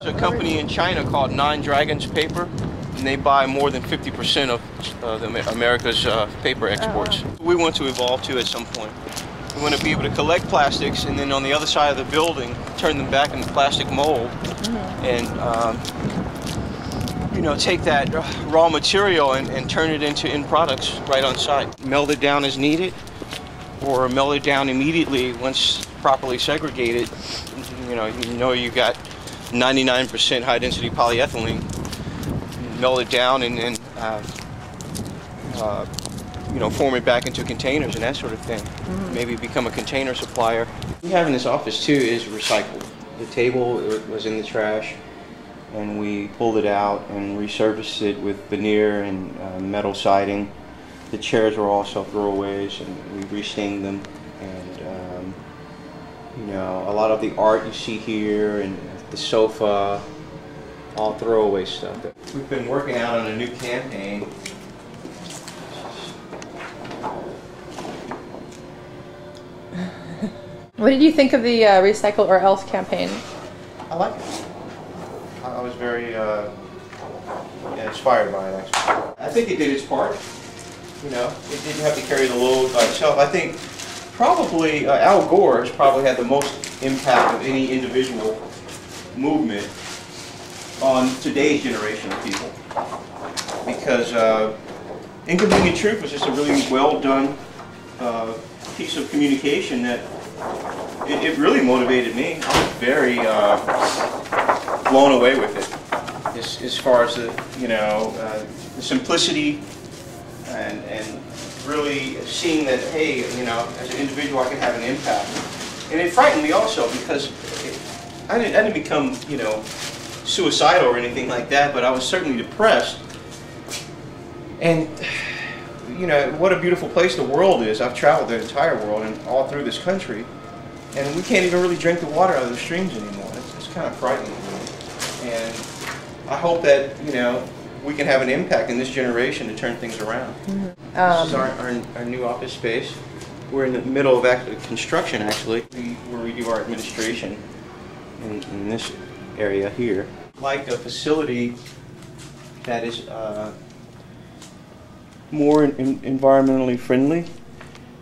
There's a company in China called Nine Dragons Paper, and they buy more than 50% of America's paper exports. We want to evolve to at some point. We want to be able to collect plastics and then on the other side of the building turn them back into plastic mold and you know, take that raw material and turn it into end products right on site. Melt it down as needed or melt it down immediately once properly segregated. You know you got 99% high density polyethylene. Melt it down and then you know, form it back into containers and that sort of thing. Maybe become a container supplier. What we have in this office too is recycled. The table was in the trash and we pulled it out and resurfaced it with veneer and metal siding. The chairs were also throwaways and we restained them. And you know, a lot of the art you see here and the sofa, all throwaway stuff. We've been working out on a new campaign. What did you think of the Recycle or Else campaign? I like it. I was very inspired by it, actually. I think it did its part. You know, it didn't have to carry the load by itself. I think probably Al Gore has probably had the most impact of any individual movement on today's generation of people. Because Inconvenient Truth was just a really well done piece of communication that it really motivated me. I was very blown away with it, as far as the the simplicity and really seeing that, hey, you know, as an individual I can have an impact. And it frightened me also because I didn't become, you know, suicidal or anything like that, but I was certainly depressed. And you know, what a beautiful place the world is. I've traveled the entire world and all through this country, and we can't even really drink the water out of the streams anymore. It's kind of frightening to me. And I hope that, you know, we can have an impact in this generation to turn things around. This is our new office space. We're in the middle of construction, actually, where we do our administration in this area here. Like a facility that is more environmentally friendly.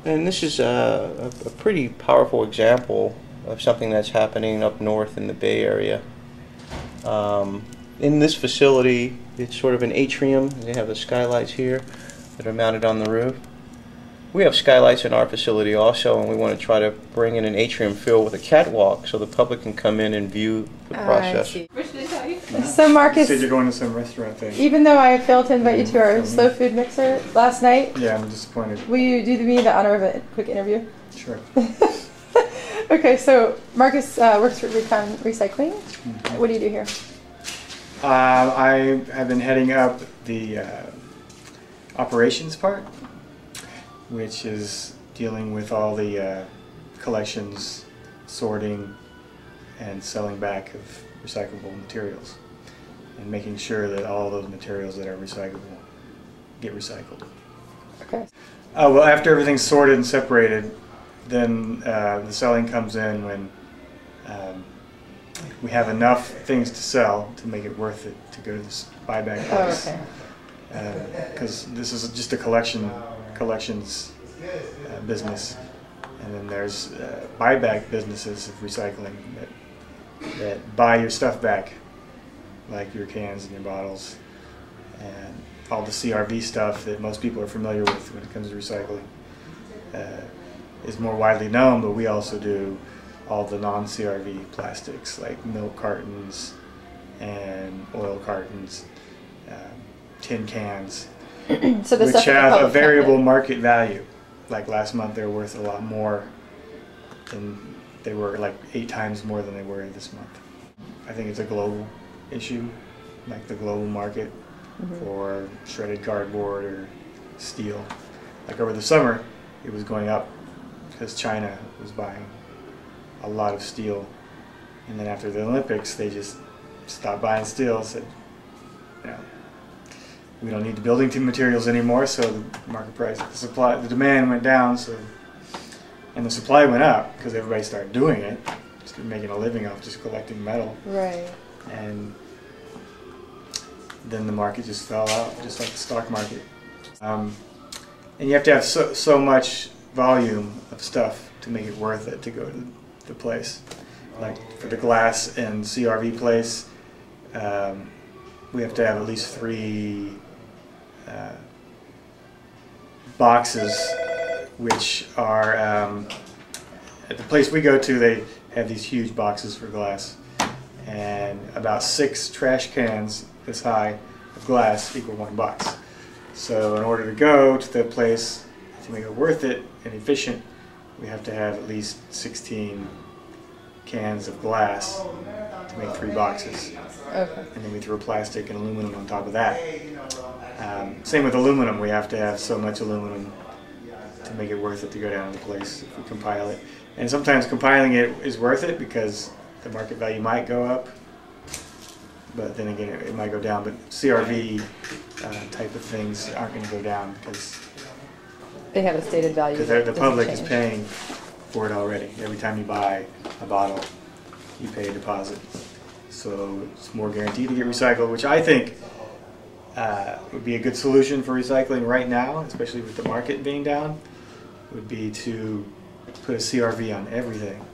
And this is a pretty powerful example of something that's happening up north in the Bay Area. In this facility, it's sort of an atrium. They have the skylights here that are mounted on the roof. We have skylights in our facility also, and we want to try to bring in an atrium filled with a catwalk so the public can come in and view the process. So Marcus, you said you're going to some restaurant thing. Even though I failed to invite you to our slow food mixer last night, yeah, I'm disappointed. Will you do me the honor of a quick interview? Sure. Okay, so Marcus works for Recon Recycling. What do you do here? I have been heading up the operations part, which is dealing with all the collections, sorting, and selling back of recyclable materials, and making sure that all those materials that are recyclable get recycled. Okay. Well, after everything's sorted and separated, then the selling comes in when we have enough things to sell to make it worth it to go to this buyback place. Oh, okay. Because this is just a collections business, and then there's buyback businesses of recycling that buy your stuff back, like your cans and your bottles and all the CRV stuff that most people are familiar with when it comes to recycling is more widely known, but we also do all the non-CRV plastics like milk cartons and oil cartons, tin cans, So the which have a variable market value. Like last month they were worth a lot more than they were, like 8 times more than they were this month. I think it's a global issue, like the global market for shredded cardboard or steel. Like over the summer it was going up because China was buying a lot of steel, and then after the Olympics they just stopped buying steel, said, you know, we don't need the building materials anymore, so the market price, the demand went down, so, and the supply went up because everybody started doing it, just making a living off just collecting metal. Right. and then the market just fell out, just like the stock market. And you have to have so much volume of stuff to make it worth it to go to the place. Like for the glass and CRV place, we have to have at least 3 boxes, which are at the place we go to, they have these huge boxes for glass, and about 6 trash cans this high of glass equal 1 box. So in order to go to the place to make it worth it and efficient, we have to have at least 16 cans of glass to make 3 boxes. Okay. And then we throw plastic and aluminum on top of that. Same with aluminum, we have to have so much aluminum to make it worth it to go down to the place if we compile it. And sometimes compiling it is worth it because the market value might go up, but then again it might go down. But CRV type of things aren't going to go down because They have a stated value. the that public doesn't is change. paying for it already. Every time you buy a bottle, you pay a deposit. So it's more guaranteed to get recycled, which I think would be a good solution for recycling right now, especially with the market being down, would be to put a CRV on everything.